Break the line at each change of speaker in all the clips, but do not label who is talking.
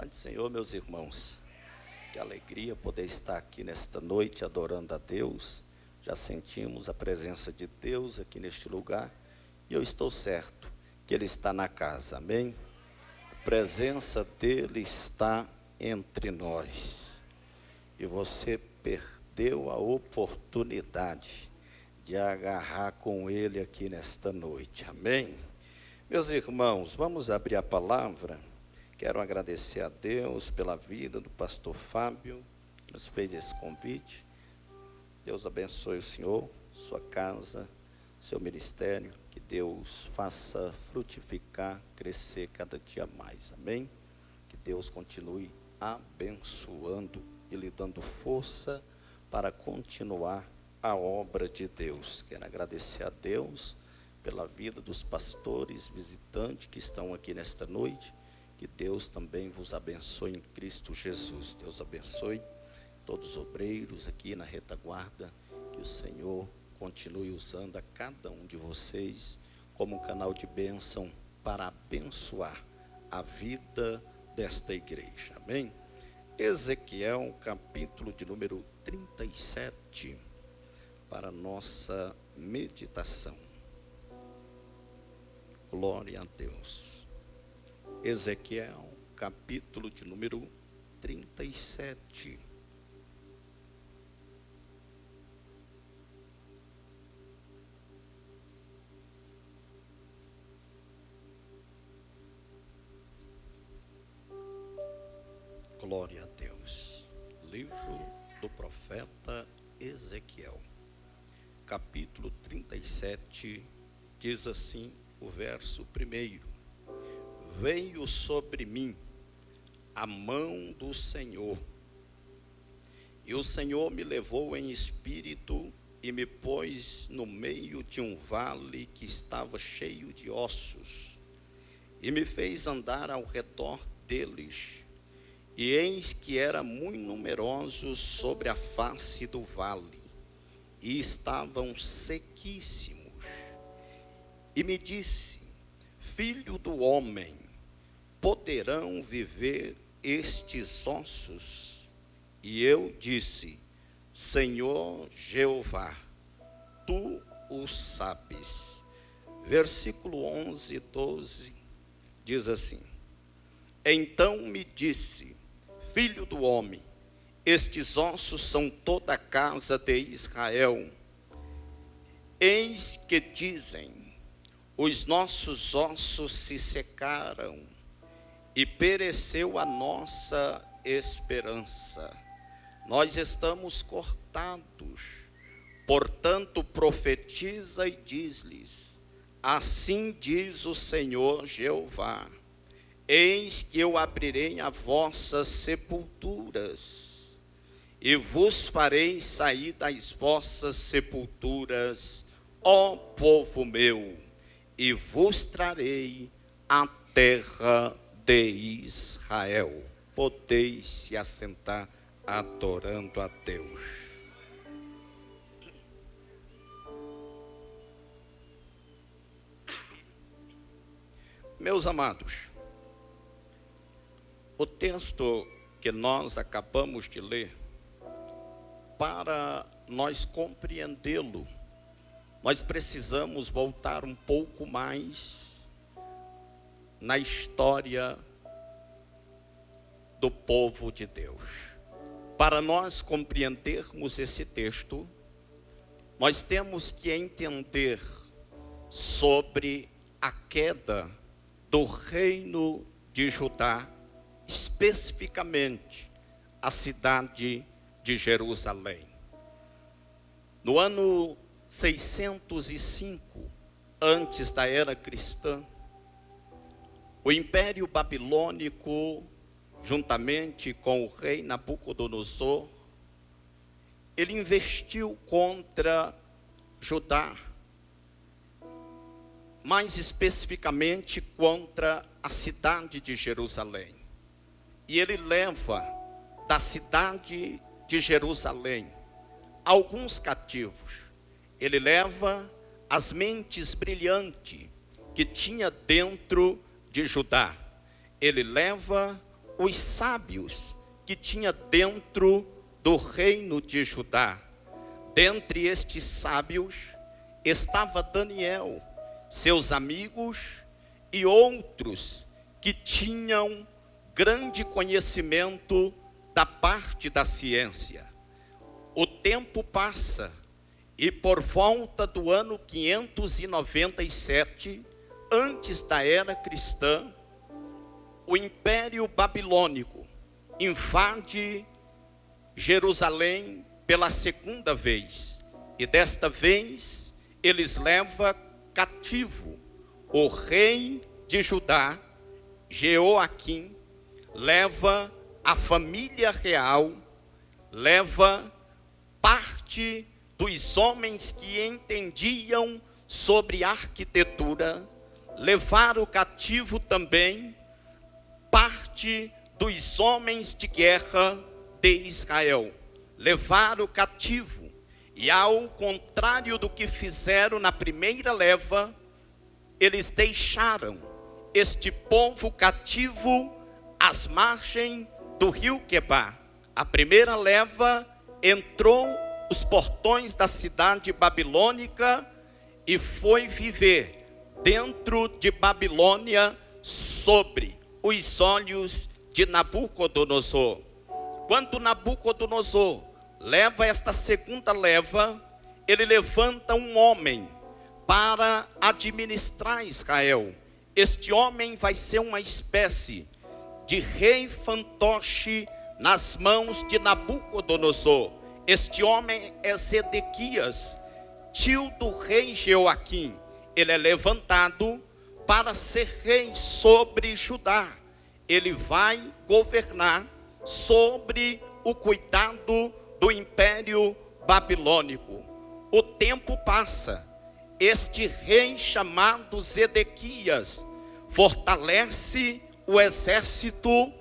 Paz do Senhor, meus irmãos. Que alegria poder estar aqui nesta noite adorando a Deus. Já sentimos a presença de Deus aqui neste lugar e eu estou certo que Ele está na casa, amém? A presença dEle está entre nós e você perdeu a oportunidade de agarrar com Ele aqui nesta noite, amém? Meus irmãos, vamos abrir a palavra. Quero agradecer a Deus pela vida do pastor Fábio, que nos fez esse convite. Deus abençoe o senhor, sua casa, seu ministério. Que Deus faça frutificar, crescer cada dia mais. Amém? Que Deus continue abençoando e lhe dando força para continuar a obra de Deus. Quero agradecer a Deus pela vida dos pastores visitantes que estão aqui nesta noite. Que Deus também vos abençoe em Cristo Jesus. Deus abençoe todos os obreiros aqui na retaguarda. Que o Senhor continue usando a cada um de vocês como um canal de bênção para abençoar a vida desta igreja. Amém? Ezequiel, capítulo de número 37, para nossa meditação. Glória a Deus. Ezequiel, capítulo de número 37. Glória a Deus. Livro do profeta Ezequiel, capítulo 37, diz assim o verso 1: Veio sobre mim a mão do Senhor, e o Senhor me levou em espírito e me pôs no meio de um vale que estava cheio de ossos, e me fez andar ao redor deles, e eis que eram muito numerosos sobre a face do vale, e estavam sequíssimos. E me disse: Filho do homem, poderão viver estes ossos? E eu disse: Senhor Jeová, tu o sabes. Versículo 11 e 12 diz assim: Então me disse: Filho do homem, estes ossos são toda a casa de Israel. Eis que dizem: os nossos ossos se secaram e pereceu a nossa esperança. Nós estamos cortados. Portanto, profetiza e diz-lhes: assim diz o Senhor Jeová: eis que eu abrirei as vossas sepulturas e vos farei sair das vossas sepulturas, ó povo meu, e vos trarei a terra de Israel. Podeis se assentar adorando a Deus. Meus amados, o texto que nós acabamos de ler, para nós compreendê-lo, nós precisamos voltar um pouco mais na história do povo de Deus. Para nós compreendermos esse texto, nós temos que entender sobre a queda do reino de Judá, especificamente a cidade de Jerusalém. No ano 605, antes da era cristã, o Império Babilônico, juntamente com o rei Nabucodonosor, ele investiu contra Judá, mais especificamente contra a cidade de Jerusalém. E ele leva da cidade de Jerusalém alguns cativos. Ele leva as mentes brilhantes que tinha dentro de Judá. Ele leva os sábios que tinha dentro do reino de Judá. Dentre estes sábios estava Daniel, seus amigos e outros que tinham grande conhecimento da parte da ciência. O tempo passa e por volta do ano 597, antes da era cristã, o Império Babilônico invade Jerusalém pela segunda vez. E desta vez eles levam cativo o rei de Judá, Jeoaquim, leva a família real, leva parte dos homens que entendiam sobre arquitetura, levaram cativo também parte dos homens de guerra de Israel. Levaram cativo, e ao contrário do que fizeram na primeira leva, eles deixaram este povo cativo às margens do rio Quebar. A primeira leva entrou os portões da cidade babilônica e foi viver dentro de Babilônia sobre os olhos de Nabucodonosor. Quando Nabucodonosor leva esta segunda leva, ele levanta um homem para administrar Israel. Este homem vai ser uma espécie de rei fantoche nas mãos de Nabucodonosor. Este homem é Zedequias, tio do rei Jeoaquim. Ele é levantado para ser rei sobre Judá. Ele vai governar sobre o cuidado do Império Babilônico. O tempo passa. Este rei chamado Zedequias fortalece o exército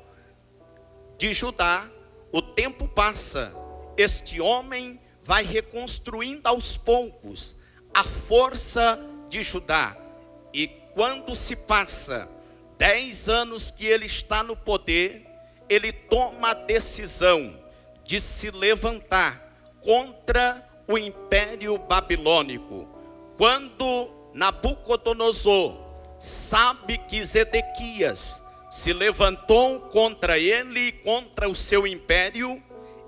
de Judá. O tempo passa. Este homem vai reconstruindo aos poucos a força de Judá. E quando se passa 10 anos que ele está no poder, ele toma a decisão de se levantar contra o Império Babilônico. Quando Nabucodonosor sabe que Zedequias se levantou contra ele e contra o seu império,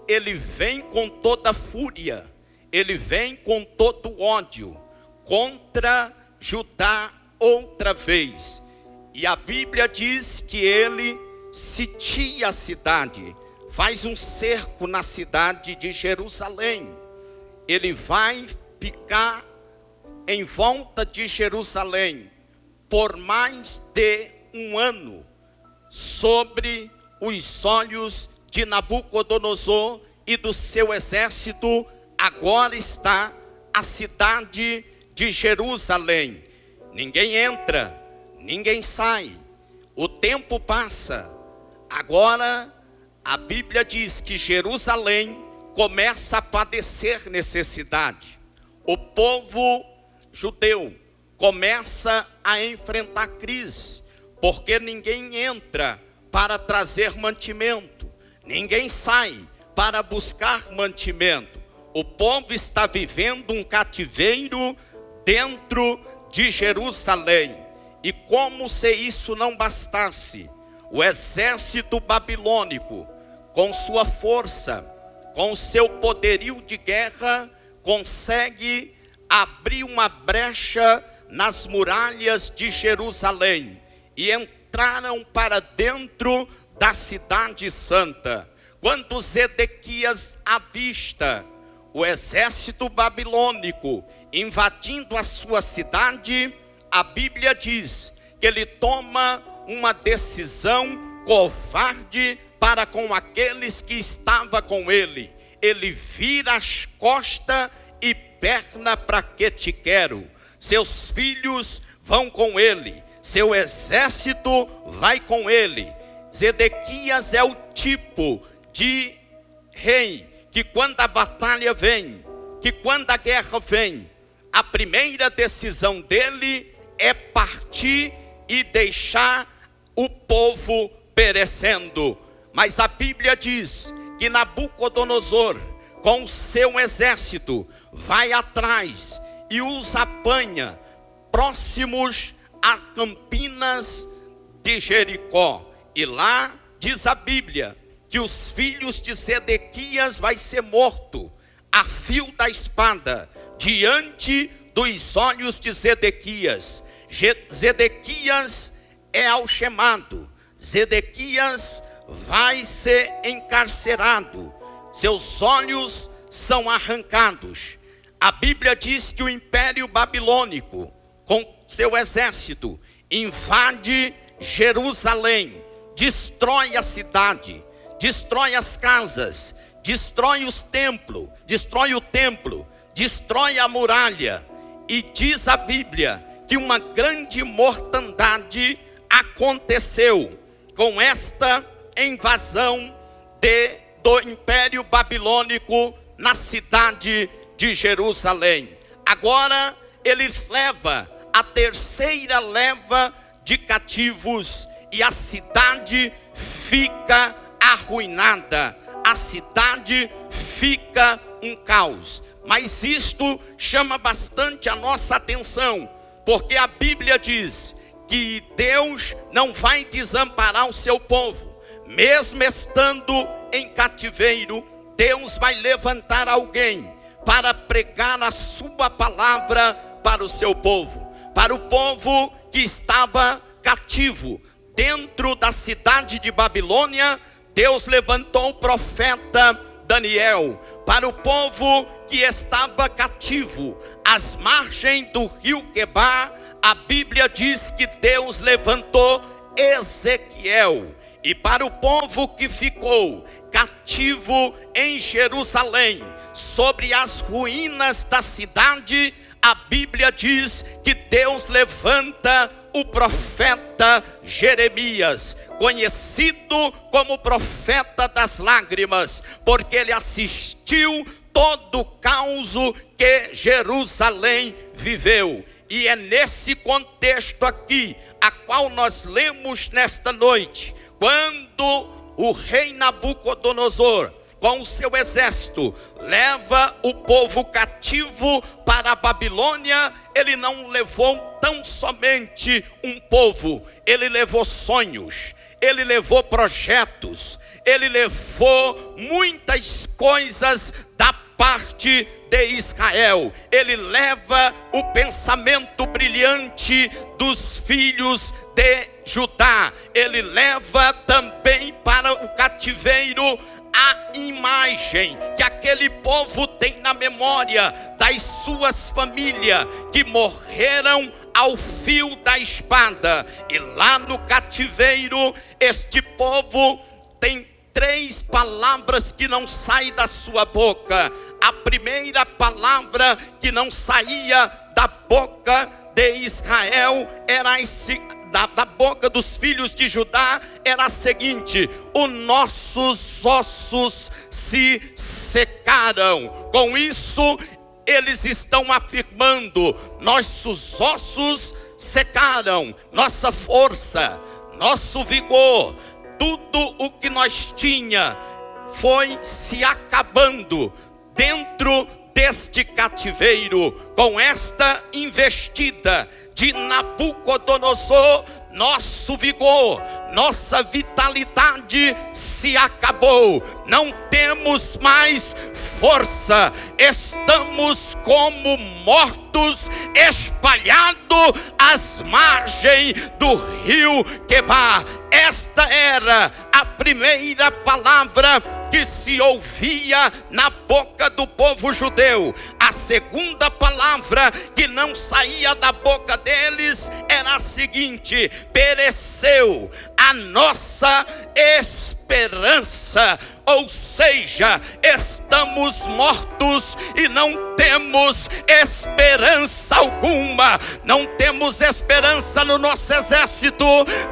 ele vem com toda a fúria, ele vem com todo o ódio contra Judá outra vez. E a Bíblia diz que ele sitia a cidade, faz um cerco na cidade de Jerusalém. Ele vai ficar em volta de Jerusalém por mais de um ano, sobre os olhos de Nabucodonosor e do seu exército. Agora está a cidade de Jerusalém. Ninguém entra, ninguém sai. O tempo passa. Agora a Bíblia diz que Jerusalém começa a padecer necessidade. O povo judeu começa a enfrentar crise, porque ninguém entra para trazer mantimento, ninguém sai para buscar mantimento. O povo está vivendo um cativeiro dentro de Jerusalém. E como se isso não bastasse, o exército babilônico, com sua força, com seu poderio de guerra, consegue abrir uma brecha nas muralhas de Jerusalém e entraram para dentro da cidade santa. Quando Zedequias avista o exército babilônico invadindo a sua cidade, a Bíblia diz que ele toma uma decisão covarde para com aqueles que estavam com ele. Ele vira as costas e perna para que te quero. Seus filhos vão com ele, seu exército vai com ele. Zedequias é o tipo de rei que quando a batalha vem, que quando a guerra vem, a primeira decisão dele é partir e deixar o povo perecendo. Mas a Bíblia diz que Nabucodonosor, com o seu exército, vai atrás e os apanha próximos a Campinas de Jericó. E lá diz a Bíblia que os filhos de Zedequias vai ser morto a fio da espada diante dos olhos de Zedequias. Zedequias é algemado, Zedequias vai ser encarcerado, seus olhos são arrancados. A Bíblia diz que o Império Babilônico, com seu exército, invade Jerusalém, destrói a cidade, destrói as casas, destrói o templo, destrói a muralha. E diz a Bíblia que uma grande mortandade aconteceu com esta invasão do Império Babilônico na cidade de Jerusalém. Agora eles levam a terceira leva de cativos e a cidade fica arruinada, a cidade fica um caos. Mas isto chama bastante a nossa atenção, porque a Bíblia diz que Deus não vai desamparar o seu povo. Mesmo estando em cativeiro, Deus vai levantar alguém para pregar a sua palavra para o seu povo, para o povo que estava cativo dentro da cidade de Babilônia. Deus levantou o profeta Daniel para o povo que estava cativo às margens do rio Quebar. A Bíblia diz que Deus levantou Ezequiel. E para o povo que ficou cativo em Jerusalém, sobre as ruínas da cidade, a Bíblia diz que Deus levanta o profeta Jeremias, conhecido como profeta das lágrimas, porque ele assistiu todo o caos que Jerusalém viveu. E é nesse contexto aqui, a qual nós lemos nesta noite, quando o rei Nabucodonosor, com o seu exército, leva o povo cativo para a Babilônia, ele não levou tão somente um povo, ele levou sonhos, ele levou projetos, ele levou muitas coisas da parte de Israel. Ele leva o pensamento brilhante dos filhos de Judá. Ele leva também para o cativeiro a imagem que aquele povo tem na memória das suas famílias que morreram ao fio da espada. E lá no cativeiro, este povo tem 3 palavras que não saem da sua boca. A primeira palavra que não saía da boca de Israel era da boca dos filhos de Judá, era a seguinte: os nossos ossos se secaram. Com isso, eles estão afirmando: nossos ossos secaram, nossa força, nosso vigor, tudo o que nós tinha foi se acabando dentro deste cativeiro. Com esta investida de Nabucodonosor, nosso vigor, nossa vitalidade se acabou. Não temos mais força. Estamos como mortos, espalhados às margens do rio Quebar. Esta era a primeira palavra que se ouvia na boca do povo judeu. A segunda palavra que não saía da boca deles era a seguinte: pereceu a nossa esperança. Ou seja, estamos mortos e não temos esperança alguma. Não temos esperança no nosso exército,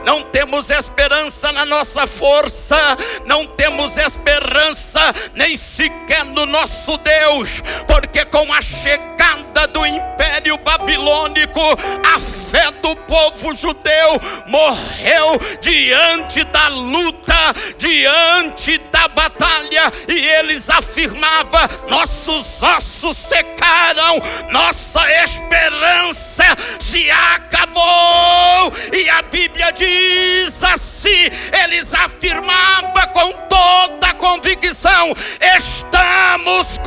não temos esperança na nossa força, não temos esperança nem sequer no nosso Deus, porque com a chegada do Império Babilônico, a fé do povo judeu morreu diante da luta, diante da batalha, e eles afirmavam: nossos ossos secaram, nossa esperança se acabou. E a Bíblia diz assim, eles afirmavam com toda a convicção: estamos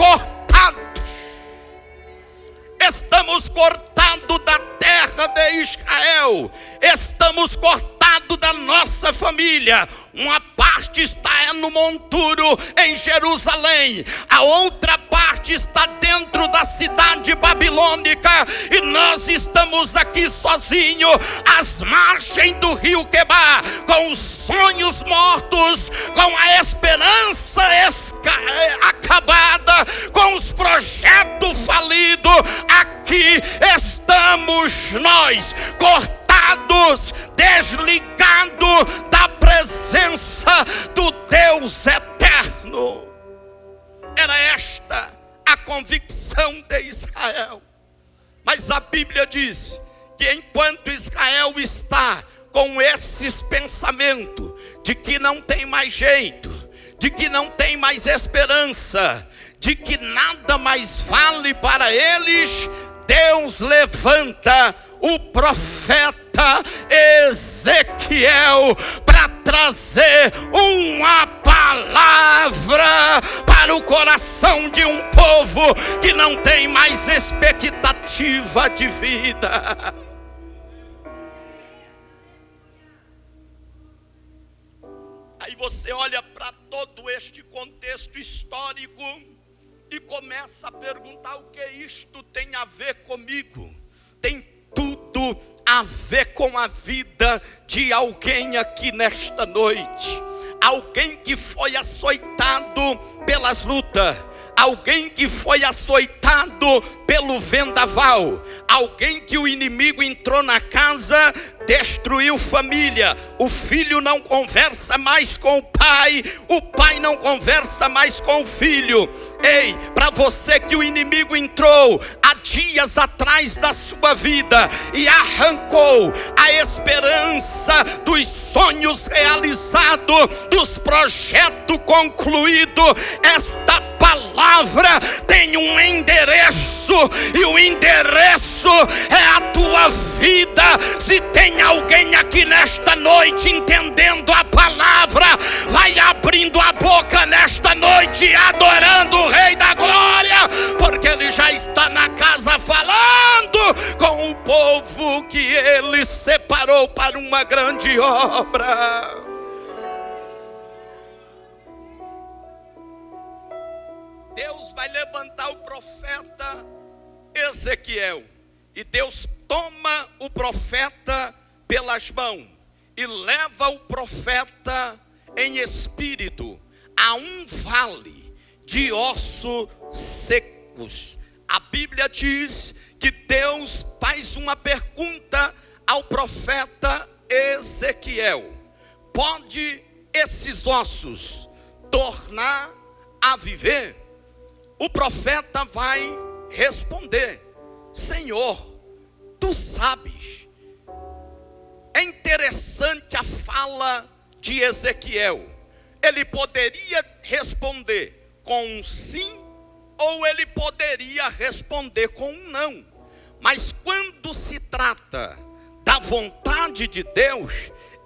cortados da terra de Israel, estamos cortados da nossa família. Uma parte está no monturo em Jerusalém, a outra parte está dentro da cidade babilônica, e nós estamos aqui sozinhos, às margens do rio Quebar, com os sonhos mortos, com a esperança acabada, com os projetos falidos. Aqui estamos nós, cortados, desligados da presença do Deus eterno. Era esta a convicção de Israel. Mas a Bíblia diz que enquanto Israel está com esses pensamentos de que não tem mais jeito, de que não tem mais esperança, de que nada mais vale para eles, Deus levanta o profeta Ezequiel para trazer uma palavra para o coração de um povo que não tem mais expectativa de vida. Aí você olha para todo este contexto histórico e começa a perguntar: o que isto tem a ver comigo? Tem tudo a ver com a vida de alguém aqui nesta noite. Alguém que foi açoitado pelas lutas, alguém que foi açoitado pelo vendaval, alguém que o inimigo entrou na casa, destruiu família. O filho não conversa mais com o pai não conversa mais com o filho. Ei, para você que o inimigo entrou há dias atrás da sua vida e arrancou a esperança dos sonhos realizados, dos projetos concluídos, esta palavra tem um endereço, e o endereço é a tua vida. Se tem alguém aqui nesta noite entendendo a palavra, vai abrindo a boca nesta noite, adorando o Rei da Glória, porque Ele já está na casa falando com o povo que Ele separou para uma grande obra. Deus vai levantar o profeta Ezequiel, e Deus toma o profeta pelas mãos e leva o profeta em espírito a um vale de ossos secos. A Bíblia diz que Deus faz uma pergunta ao profeta Ezequiel: pode esses ossos tornar a viver? O profeta vai responder: Senhor, tu sabes. É interessante a fala de Ezequiel. Ele poderia responder com um sim, ou ele poderia responder com um não. Mas quando se trata da vontade de Deus,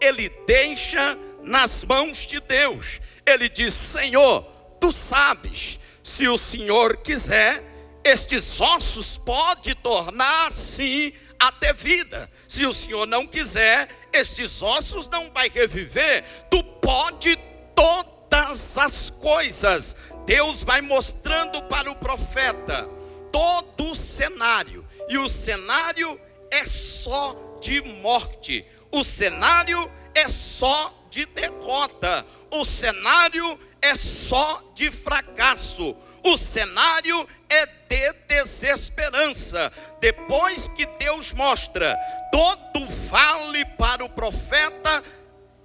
ele deixa nas mãos de Deus. Ele diz: Senhor, tu sabes. Se o Senhor quiser, estes ossos pode tornar sim a ter vida. Se o Senhor não quiser, estes ossos não vai reviver. Tu pode todas as coisas. Deus vai mostrando para o profeta todo o cenário, e o cenário é só de morte, o cenário é só de derrota, o cenário é só de fracasso, o cenário é de desesperança. Depois que Deus mostra todo vale para o profeta,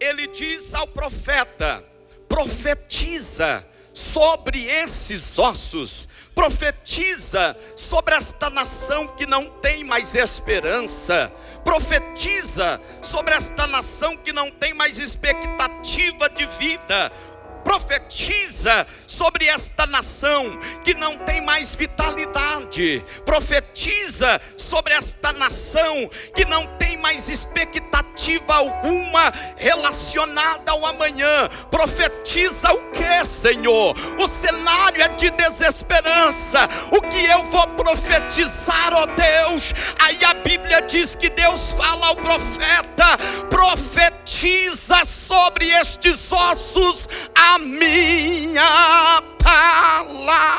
ele diz ao profeta: profetiza sobre esses ossos, profetiza sobre esta nação que não tem mais esperança, profetiza sobre esta nação que não tem mais expectativa de vida, profetiza sobre esta nação que não tem mais vitalidade, profetiza sobre esta nação que não tem mais expectativa alguma relacionada ao amanhã. Profetiza o que, Senhor? O cenário é de desesperança. O que eu vou profetizar, ó Deus? Aí a Bíblia diz que Deus fala ao profeta: profetiza sobre estes ossos a minha palavra.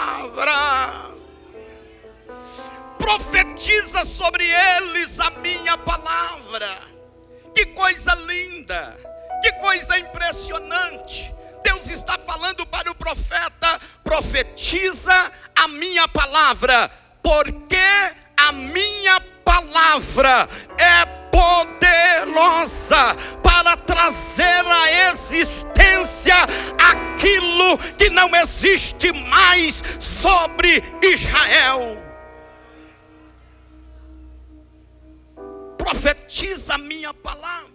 Profetiza sobre eles a minha palavra. Que coisa linda, que coisa impressionante. Deus está falando para o profeta: profetiza a minha palavra, porque a minha palavra é poderosa para trazer à existência aquilo que não existe mais sobre Israel. Profetiza a minha palavra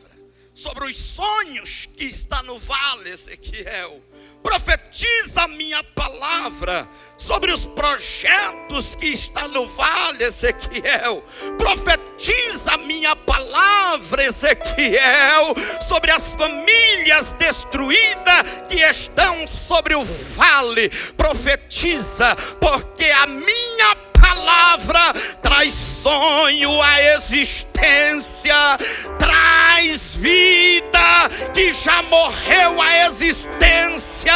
sobre os sonhos que está no vale, Ezequiel. Profetiza a minha palavra sobre os projetos que está no vale, Ezequiel. Profetiza a minha palavra, Ezequiel, sobre as famílias destruídas que estão sobre o vale. Profetiza, porque a minha palavra traz sonho à existência, traz vida que já morreu à existência,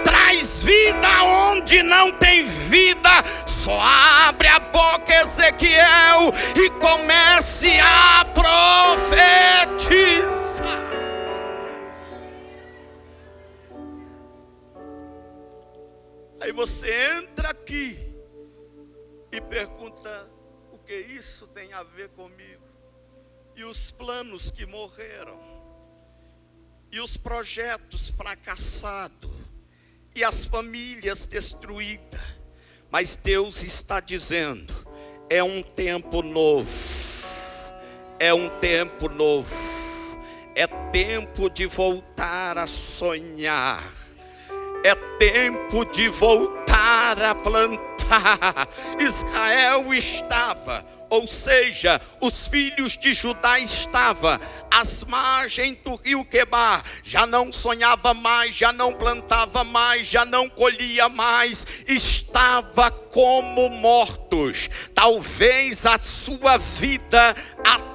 traz vida onde não tem vida. Só abre a boca, Ezequiel, e comece a profetizar. Aí você entra aqui e pergunta: o que isso tem a ver comigo? E os planos que morreram, e os projetos fracassados, e as famílias destruídas. Mas Deus está dizendo: é um tempo novo, é um tempo novo, é tempo de voltar a sonhar, é tempo de voltar a plantar. Israel estava, ou seja, os filhos de Judá estavam às margens do rio Quebar, já não sonhava mais, já não plantava mais, já não colhia mais, estava como mortos. Talvez a sua vida até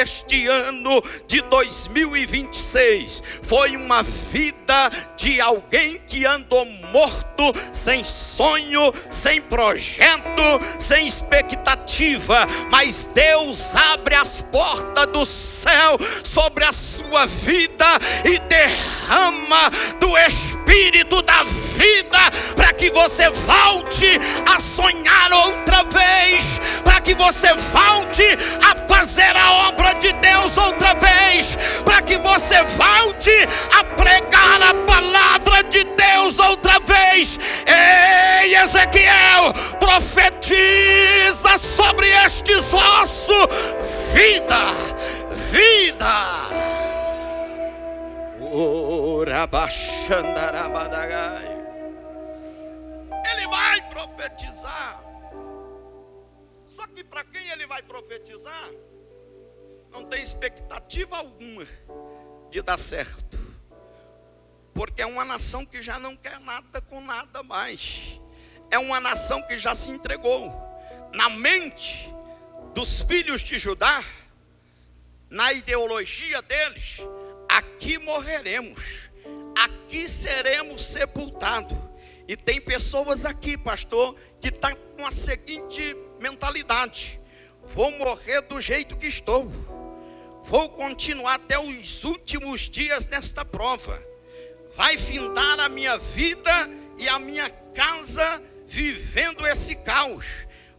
este ano de 2026 foi uma vida de alguém que andou morto, sem sonho, sem projeto, sem expectativa. Mas Deus abre as portas do céu sobre a sua vida e derrama do Espírito da vida, para que você volte a sonhar outra vez, para que você volte a fazer a obra de Deus outra vez, para que você volte a pregar a palavra de Deus outra vez. Ei, Ezequiel, profetiza sobre estes ossos vida, vida. Ele vai profetizar. Só que para quem ele vai profetizar, não tem expectativa alguma de dar certo, porque é uma nação que já não quer nada com nada mais. É uma nação que já se entregou. Na mente dos filhos de Judá, na ideologia deles, aqui morreremos, aqui seremos sepultados. E tem pessoas aqui, pastor, que estão com a seguinte mentalidade: vou morrer do jeito que estou, vou continuar até os últimos dias nesta prova, vai findar a minha vida e a minha casa vivendo esse caos,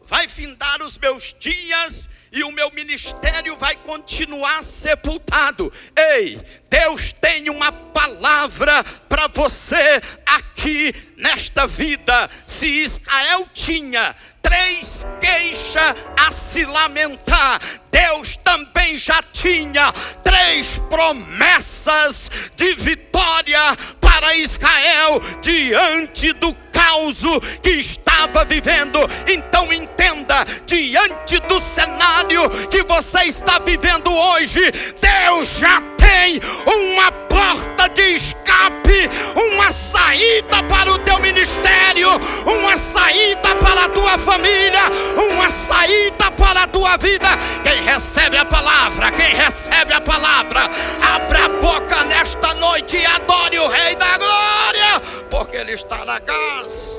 vai findar os meus dias e o meu ministério vai continuar sepultado. Ei, Deus tem uma palavra para para você aqui nesta vida. Se Israel tinha 3 queixas a se lamentar, Deus também já tinha 3 promessas de vitória para Israel diante do caos que estava vivendo. Então entenda, diante do cenário que você está vivendo hoje, Deus já tem uma porta de escape, uma saída para o teu ministério, uma saída para a tua família, uma saída para a tua vida. Quem recebe a palavra, quem recebe a palavra, abra a boca nesta noite e adore o Rei da Glória, porque Ele está na casa.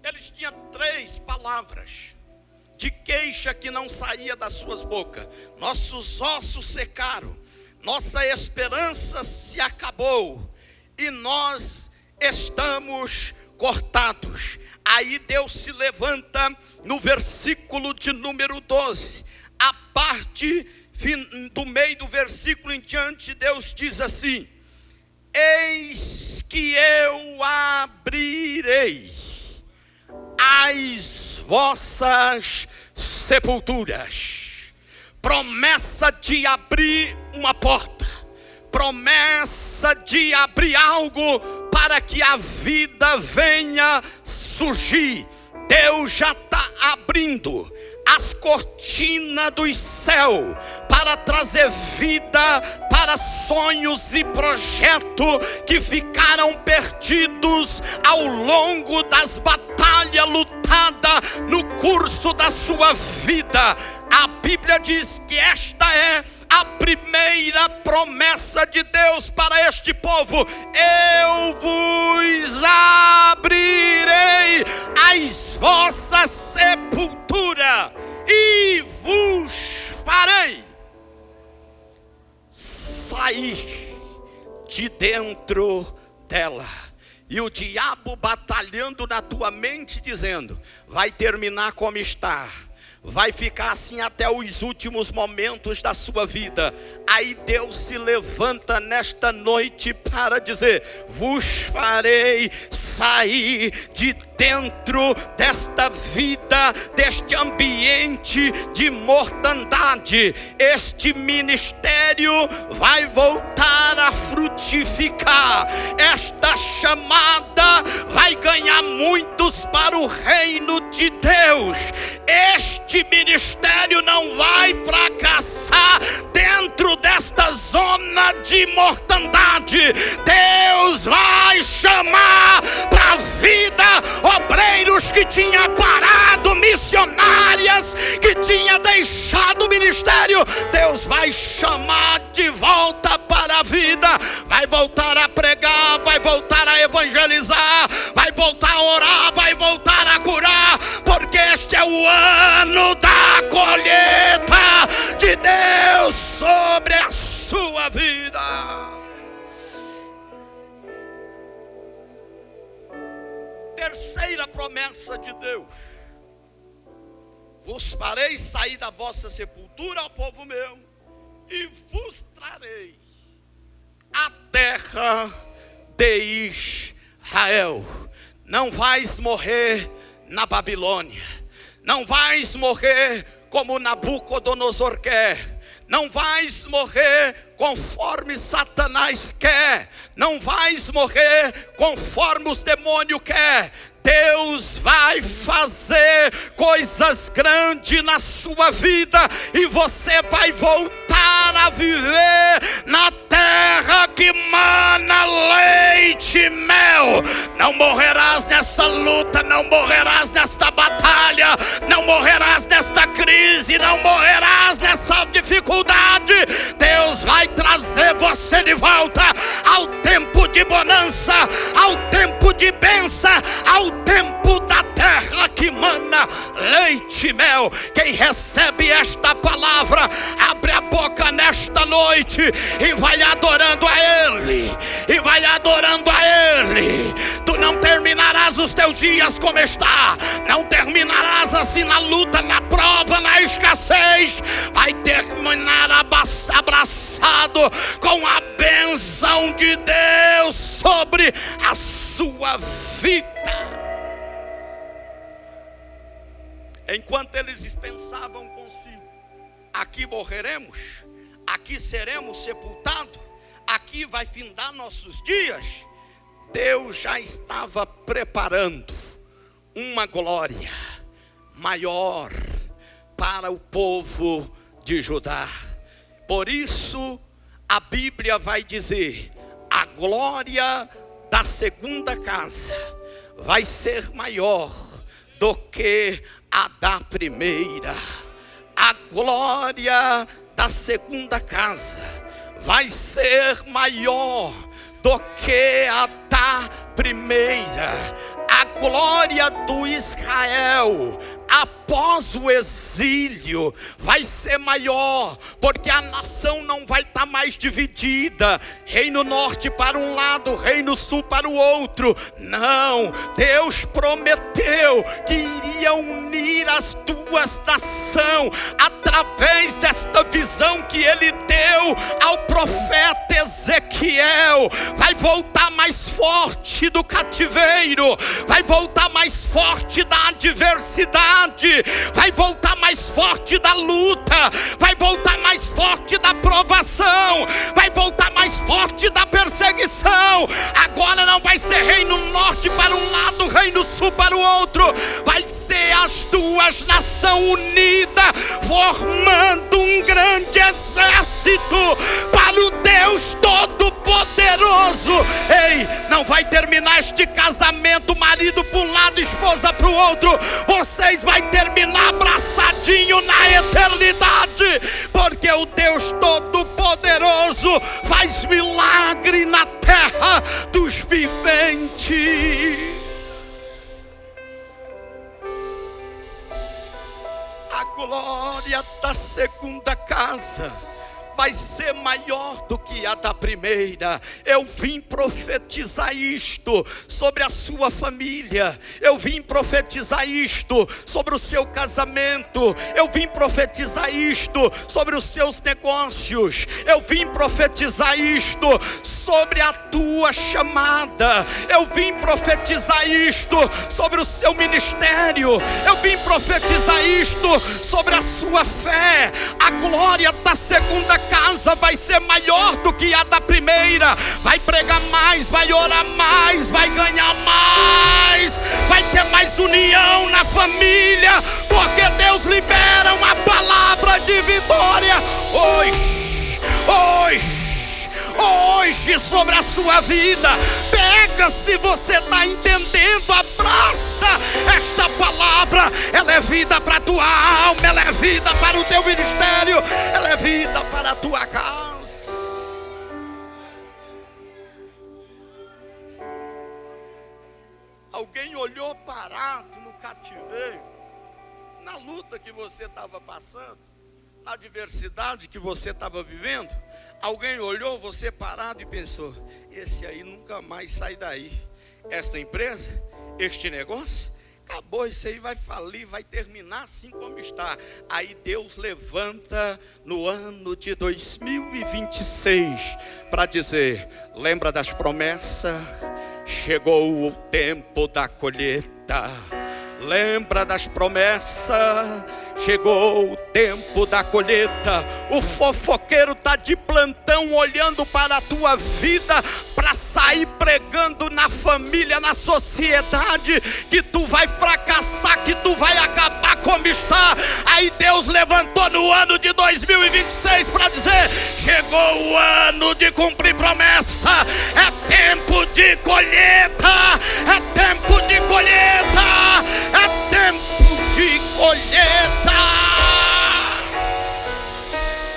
Eles tinham 3 palavras de queixa que não saía das suas bocas. Nossos ossos secaram, nossa esperança se acabou e nós estamos cortados. Aí Deus se levanta no versículo de número 12. A parte do meio do versículo em diante, Deus diz assim: eis que eu abrirei as vossas sepulturas. Promessa de abrir uma porta, promessa de abrir algo para que a vida venha surgir. Deus já está abrindo as cortinas do céu para trazer vida para sonhos e projetos que ficaram perdidos ao longo das batalhas lutadas no curso da sua vida. A Bíblia diz que esta é a primeira promessa de Deus para este povo: eu vos abrirei as vossas sepulturas e vos farei sair de dentro dela. E o diabo batalhando na tua mente, dizendo: vai terminar como está, vai ficar assim até os últimos momentos da sua vida. Aí Deus se levanta nesta noite para dizer: vos farei sair de dentro desta vida, deste ambiente de mortandade. Este ministério vai voltar a frutificar. Esta chamada vai ganhar muitos para o reino de Deus. Este ministério não vai fracassar dentro desta zona de mortandade. Deus vai chamar para a vida obreiros que tinha parado, missionárias que tinha deixado o ministério. Deus vai chamar de volta para a vida, vai voltar a pregar, vai voltar a evangelizar, vai voltar a orar, vai voltar a curar, porque este é o ano da colheita de Deus sobre a sua vida. Terceira promessa de Deus: vos farei sair da vossa sepultura, ó povo meu, e vos trarei a terra de Israel. Não vais morrer na Babilônia, não vais morrer como Nabucodonosor quer, não vais morrer conforme Satanás quer, não vais morrer conforme os demônios quer. Deus vai fazer coisas grandes na sua vida e você vai voltar a viver na terra que mana leite e mel. Não morrerás nessa luta, não morrerás nesta batalha, não morrerás nesta crise, não morrerás nessa dificuldade. Deus vai trazer você de volta ao tempo de bonança, ao tempo de bênção, ao tempo da terra que mana leite e mel. Quem recebe esta palavra, abre a boca nesta noite e vai adorando a Ele, e vai adorando a Ele. Tu não terminarás os teus dias como está, não terminarás assim na luta, na prova, na escassez, vai terminar abraçado com a bênção de Deus sobre a sua vida. Enquanto eles pensavam consigo: aqui morreremos, aqui seremos sepultados, aqui vai findar nossos dias, Deus já estava preparando uma glória maior para o povo de Judá. Por isso a Bíblia vai dizer: a glória da segunda casa vai ser maior do que a da primeira. A glória da segunda casa vai ser maior do que a da primeira. A glória do Israel após o exílio vai ser maior, porque a nação não vai estar mais dividida, reino norte para um lado, reino sul para o outro. Não, Deus prometeu que iria unir as duas nações através desta visão que ele deu ao profeta Ezequiel. Vai voltar mais forte do cativeiro, vai voltar mais forte da adversidade, vai voltar mais forte da luta, vai voltar mais forte da provação, vai voltar mais forte da perseguição. Agora não vai ser reino norte para um lado, reino sul para o outro, vai ser as duas nações unidas, formando um grande exército para o Deus Todo-Poderoso. Ei, não vai terminar este casamento, marido para um lado, esposa para o outro. Vocês vão terminar abraçadinho na eternidade, porque o Deus Todo-Poderoso faz milagre na terra dos viventes. A glória da segunda casa vai ser maior do que a da primeira. Eu vim profetizar isto sobre a sua família, eu vim profetizar isto sobre o seu casamento, eu vim profetizar isto sobre os seus negócios, eu vim profetizar isto sobre a tua chamada, eu vim profetizar isto sobre o seu ministério, eu vim profetizar isto sobre a sua fé. A glória da segunda casa vai ser maior do que a da primeira. Vai pregar mais, vai orar mais, vai ganhar mais, vai ter mais união na família, porque Deus libera uma palavra de vitória hoje sobre a sua vida. Pega, se você está entendendo, abraça esta palavra. Ela é vida para a tua alma, ela é vida para o teu ministério, ela é vida para a tua casa. Alguém olhou parado no cativeiro, na luta que você estava passando, na adversidade que você estava vivendo? Alguém olhou você parado e pensou: esse aí nunca mais sai daí. Esta empresa, este negócio, acabou, isso aí vai falir, vai terminar assim como está. Aí Deus levanta no ano de 2026 para dizer: lembra das promessas? Chegou o tempo da colheita. Lembra das promessas? Chegou o tempo da colheita. O fofoqueiro está de plantão olhando para a tua vida, para sair pregando na família, na sociedade, que tu vai fracassar, que tu vai acabar como está. Aí Deus levantou no ano de 2026 para dizer: chegou o ano de cumprir promessa. É tempo de colheita, é tempo de colheita, é tempo de colheita.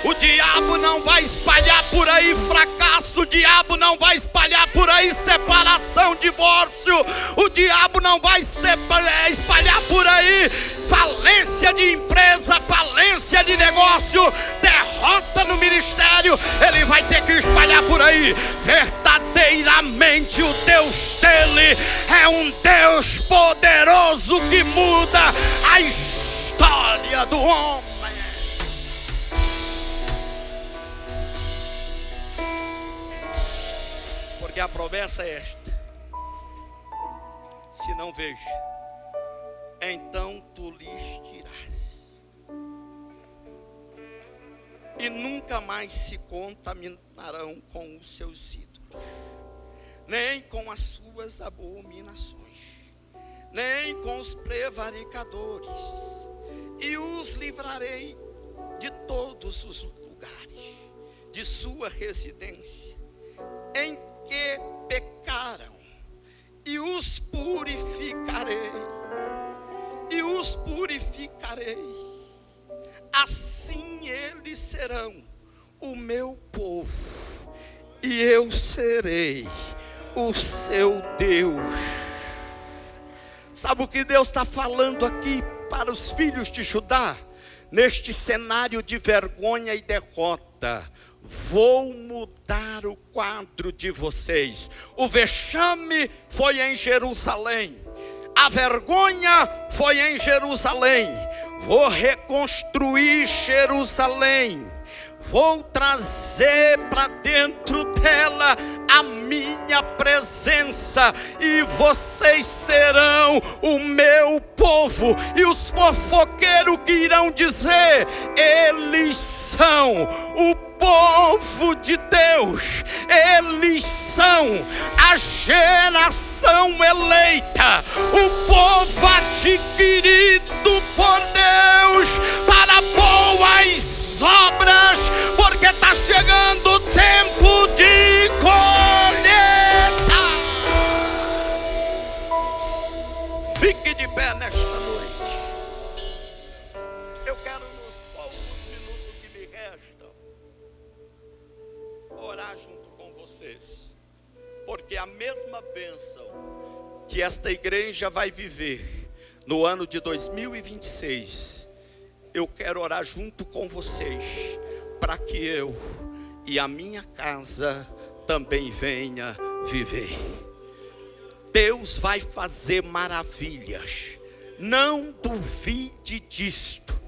O diabo não vai espalhar por aí fracasso, o diabo não vai espalhar por aí separação, divórcio, o diabo não vai espalhar por aí falência de empresa, falência de negócio, derrota no ministério. Ele vai ter que espalhar por aí. Verdadeiramente o Deus dele é um Deus poderoso que muda a história do homem. a promessa é esta: se não vejo, então tu lhes dirás, e nunca mais se contaminarão com os seus ídolos, nem com as suas abominações, nem com os prevaricadores, e os livrarei de todos os lugares de sua residência, em que pecaram, e os purificarei, assim eles serão o meu povo, e eu serei o seu Deus. Sabe o que Deus está falando aqui para os filhos de Judá? Neste cenário de vergonha e derrota, vou mudar o quadro de vocês. O vexame foi em Jerusalém, a vergonha foi em Jerusalém. Vou reconstruir Jerusalém, vou trazer para dentro dela a minha presença, e vocês serão o meu povo. E os fofoqueiros que irão dizer: eles são o povo de Deus, eles são a geração eleita, o povo adquirido por Deus para boas obras, porque está chegando o tempo de colheita. Fique de pé nesta noite. Eu quero, nos poucos minutos que me restam, orar junto com vocês, porque a mesma bênção que esta igreja vai viver no ano de 2026, eu quero orar junto com vocês, para que eu e a minha casa também venha viver. Deus vai fazer maravilhas, não duvide disto,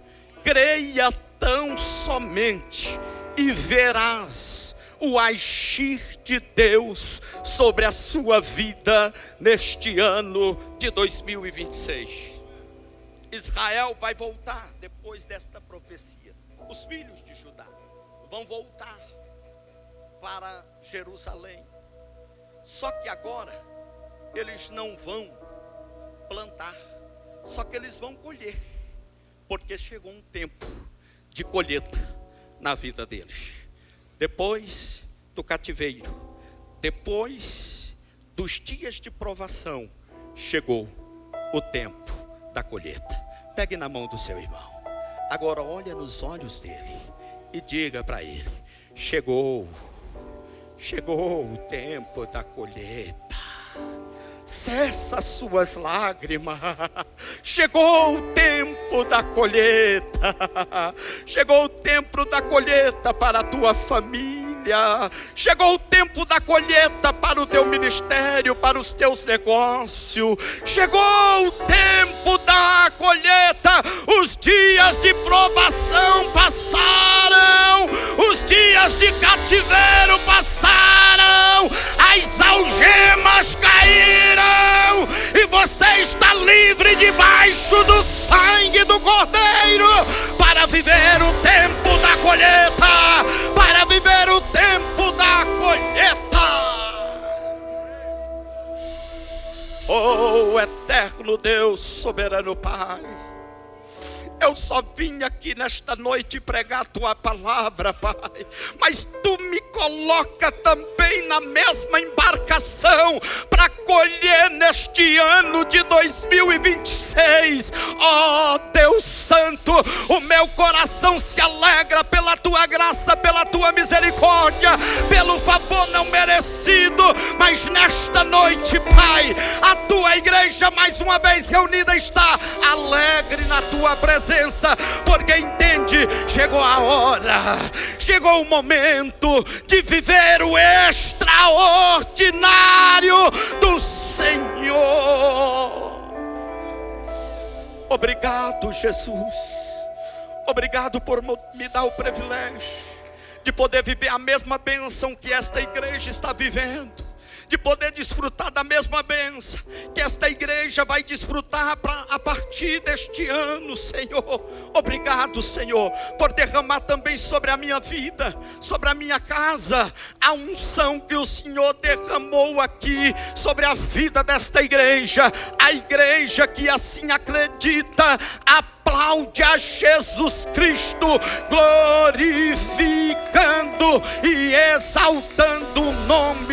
creia tão somente, e verás o agir de Deus sobre a sua vida neste ano de 2026. Israel vai voltar depois desta profecia. Os filhos de Judá vão voltar para Jerusalém. Só que agora eles não vão plantar, só que eles vão colher, porque chegou um tempo de colheita na vida deles. Depois do cativeiro, depois dos dias de provação, chegou o tempo da colheita. Pegue na mão do seu irmão, agora olha nos olhos dele e diga para ele: chegou o tempo da colheita. Cessa suas lágrimas. Chegou o tempo da colheita. Chegou o tempo da colheita para a tua família. Chegou o tempo da colheita para o teu ministério, para os teus negócios. Chegou o tempo da colheita. Os dias de provação passaram, os dias de cativeiro passaram, as algemas caíram, e você está livre debaixo do sangue do Cordeiro, para viver o tempo da colheita, para viver o tempo da colheita. Oh, eterno Deus, soberano Pai, eu só vim aqui nesta noite pregar a tua palavra, Pai, mas tu me coloca também na mesma embarcação para colher neste ano de 2026. Oh Deus Santo, o meu coração se alegra pela tua graça, pela tua misericórdia, pelo favor não merecido. Mas nesta noite, Pai, a tua igreja mais uma vez reunida está alegre na tua presença, porque entende, chegou a hora, chegou o momento de viver o extraordinário do Senhor. Obrigado, Jesus. Obrigado por me dar o privilégio de poder viver a mesma bênção que esta igreja está vivendo, de poder desfrutar da mesma bênção que esta igreja vai desfrutar a partir deste ano, Senhor. Obrigado, Senhor, por derramar também sobre a minha vida, sobre a minha casa, a unção que o Senhor derramou aqui sobre a vida desta igreja. A igreja que assim acredita, aplaude a Jesus Cristo, glorificando e exaltando o nome